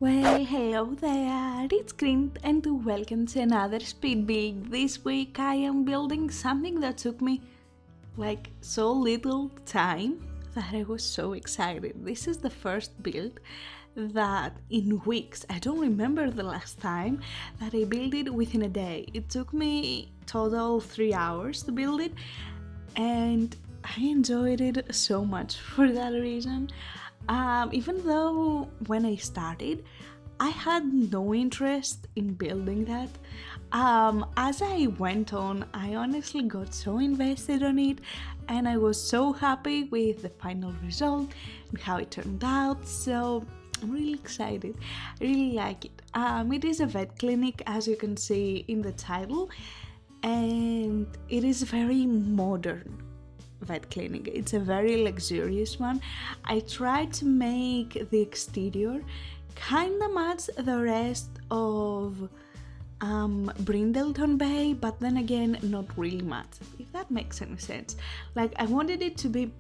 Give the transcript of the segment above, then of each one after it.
Well, hello there, it's Kriint and welcome to another speed build. This week I am building something that took me like so little time that I was so excited. This is the first build that in weeks, I don't remember the last time that I built it within a day. It took me total 3 hours to build it and I enjoyed it so much for that reason. Even though when I started, I had no interest in building that. As I went on, I honestly got so invested on it and I was so happy with the final result and how it turned out, so I'm really excited. I really like it. It is a vet clinic, as you can see in the title, and it is very modern vet clinic. It's a very luxurious one. I tried to make the exterior kinda match the rest of Brindleton Bay, but then again not really much, if that makes any sense. Like, I wanted it to be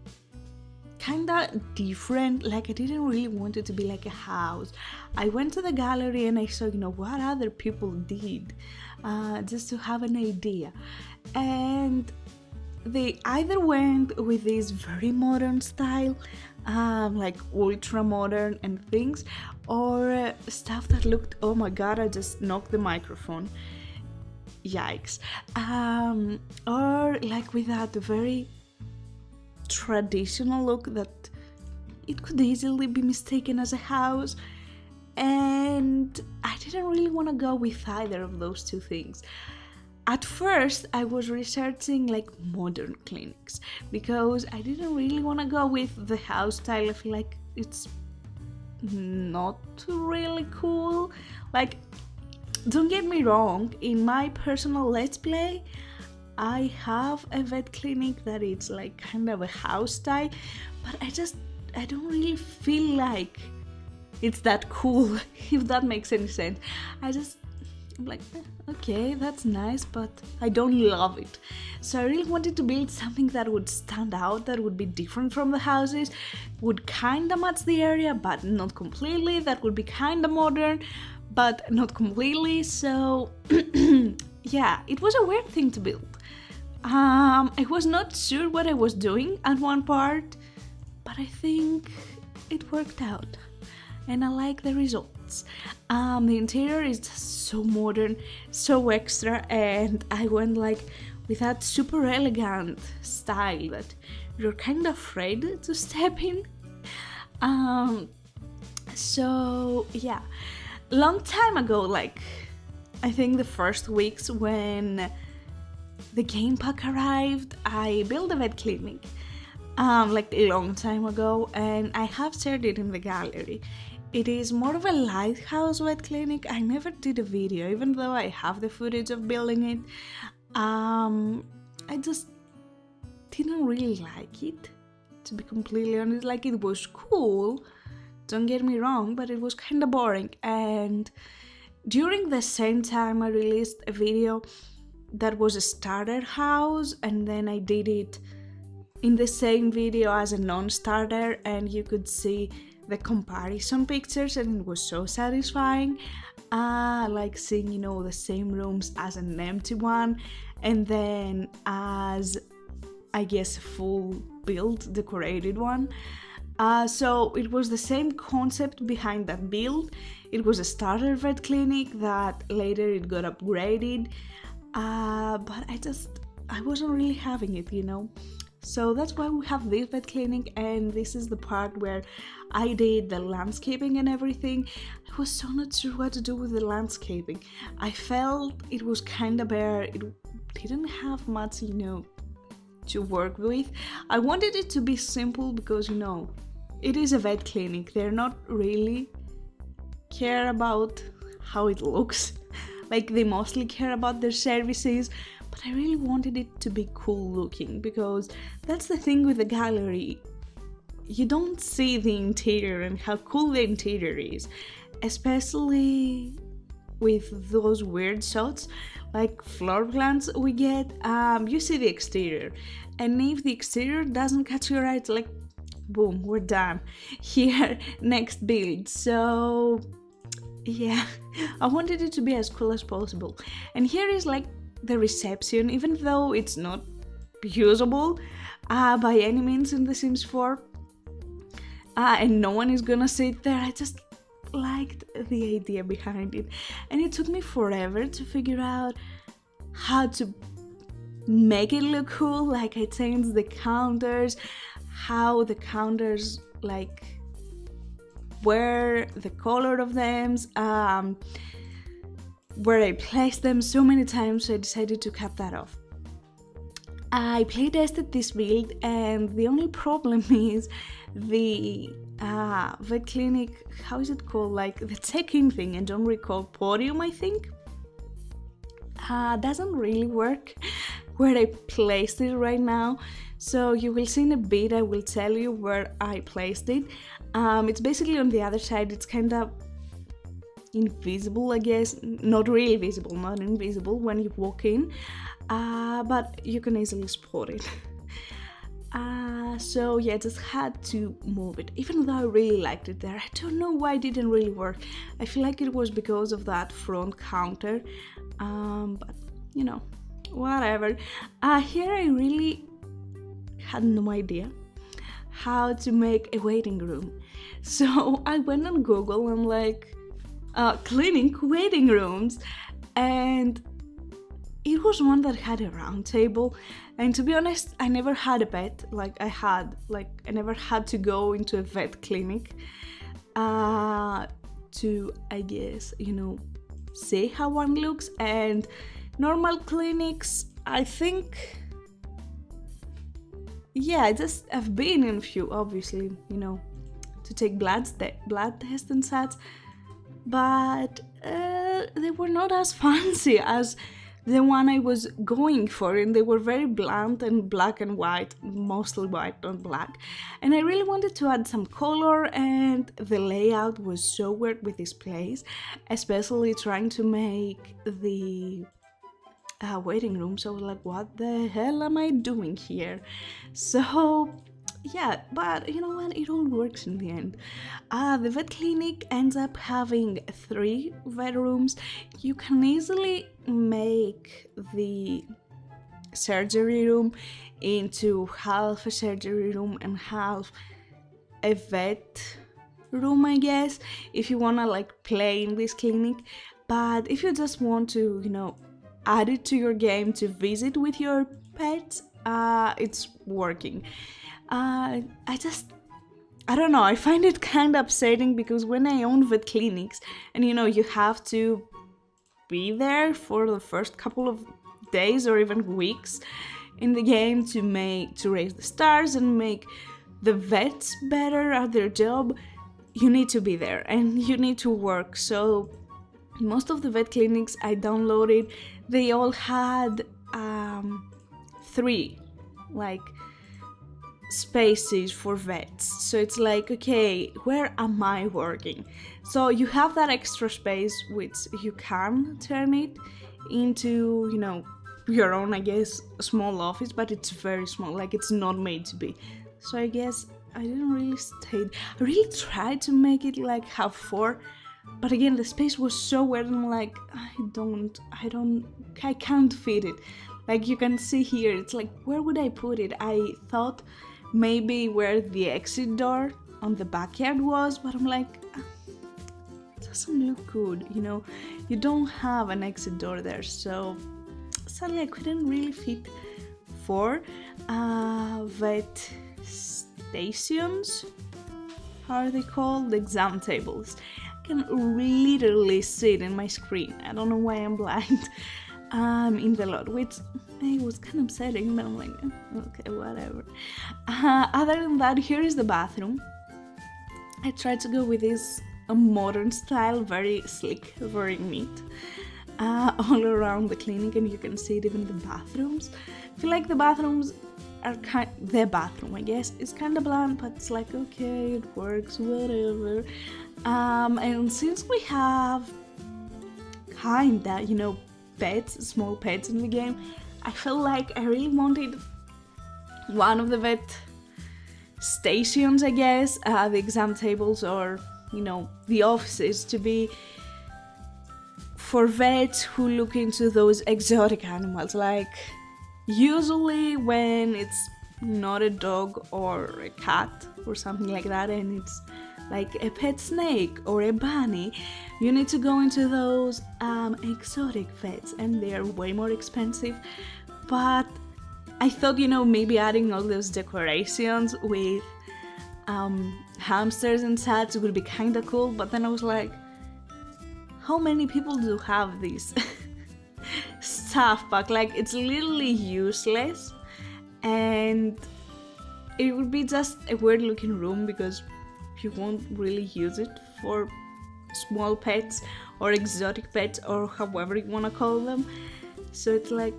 kinda different. Like, I didn't really want it to be like a house. I went to the gallery and I saw, what other people did, just to have an idea, and they either went with this very modern style, like ultra modern and things, or stuff that looked, oh my god, I just knocked the microphone, yikes, or like with that very traditional look that it could easily be mistaken as a house, and I didn't really want to go with either of those two things. At first, I was researching like modern clinics because I didn't really want to go with the house style. I feel like it's not really cool. Like, don't get me wrong, in my personal let's play, I have a vet clinic that it's like kind of a house style, but I don't really feel like it's that cool, if that makes any sense. I'm like, okay, that's nice, but I don't love it. So I really wanted to build something that would stand out, that would be different from the houses, would kinda match the area, but not completely, that would be kinda modern, but not completely. So yeah, it was a weird thing to build. I was not sure what I was doing at one part, but I think it worked out and I like the results. The interior is just so modern, so extra, and I went like with that super elegant style that you're kind of afraid to step in. So yeah, long time ago, like I think the first weeks when the game pack arrived, I built a vet clinic, like a long time ago, and I have shared it in the gallery. It is more of a lighthouse vet clinic. I never did a video, even though I have the footage of building it. I just didn't really like it, to be completely honest. Like, it was cool, don't get me wrong, but it was kind of boring. And during the same time, I released a video that was a starter house, and then I did it in the same video as a non-starter, and you could see the comparison pictures, and it was so satisfying, like seeing the same rooms as an empty one and then as, I guess, a full build decorated one. So it was the same concept behind that build. It was a starter vet clinic that later it got upgraded, but I wasn't really having it, So that's why we have this vet clinic, and this is the part where I did the landscaping and everything. I was so not sure what to do with the landscaping. I felt it was kind of bare. It didn't have much, to work with. I wanted it to be simple because, it is a vet clinic. They're not really care about how it looks. Like, they mostly care about their services. But I really wanted it to be cool looking, because that's the thing with the gallery. You don't see the interior and how cool the interior is, especially with those weird shots, like floor plans we get, you see the exterior. And if the exterior doesn't catch your eye, it's like, boom, we're done. Here, next build. So yeah, I wanted it to be as cool as possible. And here is like the reception, even though it's not usable by any means in The Sims 4. And no one is gonna sit there. I just liked the idea behind it. And it took me forever to figure out how to make it look cool. Like I changed the counters, how the counters like were, the color of them, where I placed them so many times, so I decided to cut that off. I playtested this build, and the only problem is the vet clinic, how is it called, like the check-in thing, I don't recall, podium I think, doesn't really work where I placed it right now. So you will see in a bit, I will tell you where I placed it. It's basically on the other side. It's kind of invisible, I guess, not really visible, not invisible when you walk in, but you can easily spot it. So yeah, I just had to move it, even though I really liked it there. I don't know why it didn't really work. I feel like it was because of that front counter, but you know, whatever. Here I really had no idea how to make a waiting room. So I went on Google and like clinic waiting rooms, and it was one that had a round table. And to be honest, I never had a pet. I never had to go into a vet clinic to, I guess, you know, see how one looks. And normal clinics, I think, yeah, I've been in a few, obviously, you know, to take blood tests and such, but they were not as fancy as the one I was going for, and they were very blunt and black and white, mostly white, not black. And I really wanted to add some color, and the layout was so weird with this place, especially trying to make the waiting room. So I was like, what the hell am I doing here? So yeah, but you know what, it all works in the end. The vet clinic ends up having 3 vet rooms. You can easily make the surgery room into half a surgery room and half a vet room, I guess, if you wanna like play in this clinic. But if you just want to, you know, add it to your game to visit with your pets, it's working. I don't know, I find it kind of upsetting, because when I own vet clinics, and you know, you have to be there for the first couple of days or even weeks in the game to raise the stars and make the vets better at their job, you need to be there and you need to work. So most of the vet clinics I downloaded, they all had 3 like spaces for vets. So it's like, okay, where am I working? So you have that extra space, which you can turn it into, you know, your own, I guess, small office, but it's very small, like it's not made to be. So I guess I didn't really stay. I really tried to make it like have 4, but again, the space was so weird, and I'm like, I can't fit it. Like you can see here, it's like, where would I put it? I thought maybe where the exit door on the backyard was, but I'm like, it doesn't look good, you know, you don't have an exit door there. So sadly I couldn't really fit 4 vet stations, how are they called, the exam tables. I can literally see it in my screen. I don't know why I'm blind. In the lot, which it was kind of upsetting, but I'm like, okay, whatever. Other than that, here is the bathroom. I tried to go with this modern style, very slick, very neat, all around the clinic, and you can see it even in the bathrooms. I feel like the bathrooms are the bathroom, I guess, is kind of bland, but it's like, okay, it works, whatever. And since we have kinda, pets, small pets in the game, I felt like I really wanted one of the vet stations, I guess, the exam tables or, the offices to be for vets who look into those exotic animals. Like, usually when it's not a dog or a cat or something like that and it's like a pet snake or a bunny, you need to go into those exotic vets and they are way more expensive. But I thought, maybe adding all those decorations with hamsters and such would be kinda cool, but then I was like, how many people do have this stuff pack? Like, it's literally useless, and it would be just a weird looking room because you won't really use it for small pets or exotic pets or however you want to call them. So it's like,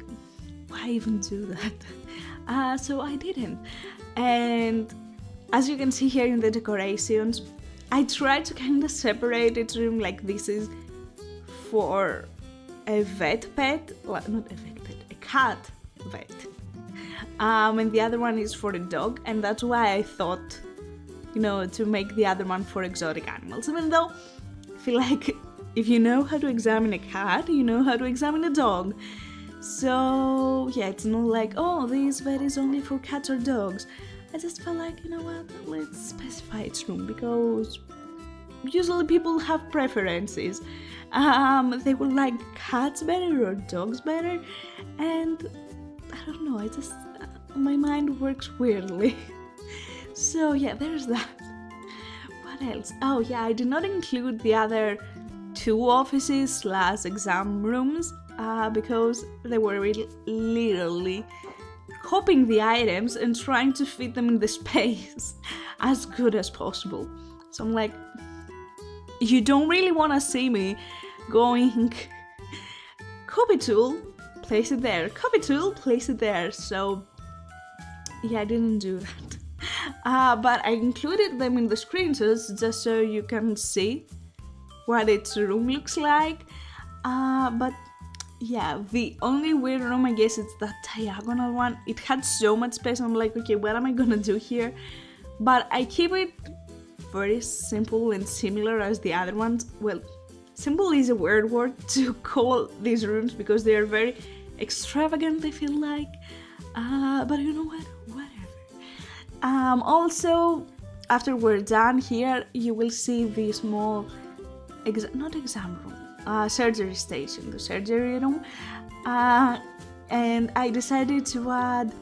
why even do that? So I didn't. And as you can see here in the decorations, I tried to kind of separate each room, like this is for a vet pet, well, not a vet pet, a cat vet. And the other one is for a dog, and that's why I thought, to make the other one for exotic animals. Even though I feel like if you know how to examine a cat, you know how to examine a dog. So yeah, it's not like, oh, this vet is only for cats or dogs. I just felt like, let's specify its room because usually people have preferences. They would like cats better or dogs better, and I don't know, my mind works weirdly. So yeah, there's that. What else? Oh yeah, I did not include the other 2 offices / exam rooms because they were literally copying the items and trying to fit them in the space as good as possible. So I'm like, you don't really want to see me going copy tool, place it there, copy tool, place it there. So yeah, I didn't do that. But I included them in the screenshots just so you can see what its room looks like. But yeah, the only weird room, I guess, it's that diagonal one. It had so much space. I'm like, okay, what am I gonna do here? But I keep it very simple and similar as the other ones. Well, simple is a weird word to call these rooms because they are very extravagant, I feel like. But you know what? Whatever. Also, after we're done here, you will see the small, not exam room, surgery station, the surgery room. And I decided to add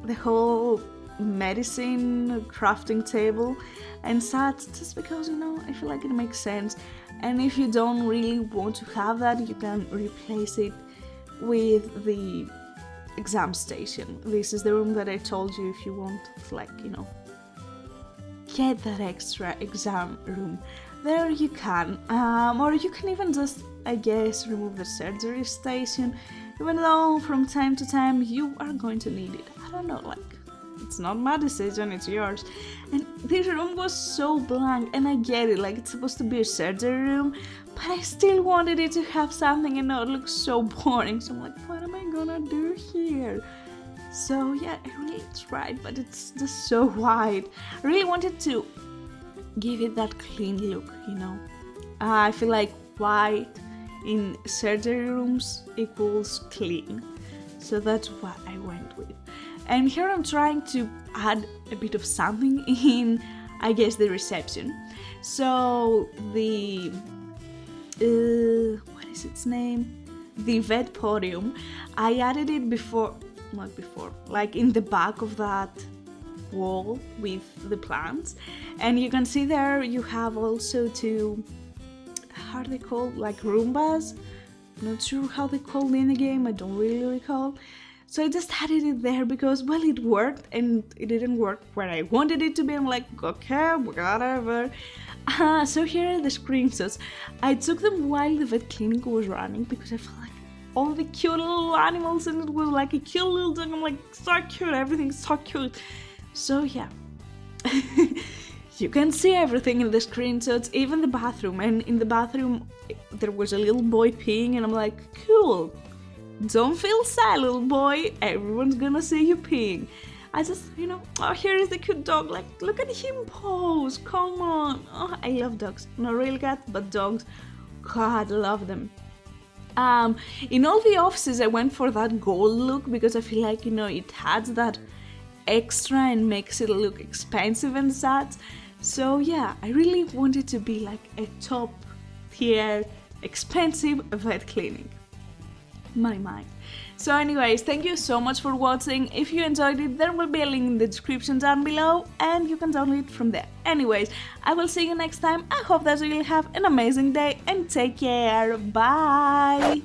the whole medicine crafting table and such just because, I feel like it makes sense. And if you don't really want to have that, you can replace it with the exam station. This is the room that I told you if you want, get that extra exam room. There you can. Or you can even just, I guess, remove the surgery station, even though from time to time you are going to need it. I don't know, it's not my decision, it's yours. And this room was so blank, and I get it, it's supposed to be a surgery room, but I still wanted it to have something, and it looks so boring. So I'm like, what am I gonna do here? So yeah, I really tried, but it's just so white. I really wanted to give it that clean look, I feel like white in surgery rooms equals clean. So that's what I went with. And here I'm trying to add a bit of something in, I guess, the reception. So the, what is its name? The vet podium. I added it in the back of that wall with the plants. And you can see there you have also 2, how are they called? Roombas? Not sure how they called in the game, I don't really recall. So I just added it there because, well, it worked, and it didn't work where I wanted it to be. I'm like, okay, whatever. So here are the screenshots. I took them while the vet clinic was running because I felt like all the cute little animals, and it was like a cute little dog. I'm like, so cute, everything's so cute. So yeah. you can see everything in the screenshots, even the bathroom. And in the bathroom, there was a little boy peeing, and I'm like, cool. Don't feel sad, little boy. Everyone's gonna see you peeing. I just, oh, here is the cute dog. Like, look at him pose. Come on. Oh, I love dogs. Not real cats, but dogs. God, I love them. In all the offices, I went for that gold look because I feel like, it adds that extra and makes it look expensive and such. So yeah, I really wanted to be like a top tier, expensive vet clinic. My mind. So anyways, thank you so much for watching. If you enjoyed it, there will be a link in the description down below and you can download it from there. Anyways, I will see you next time. I hope that you will have an amazing day and take care. Bye!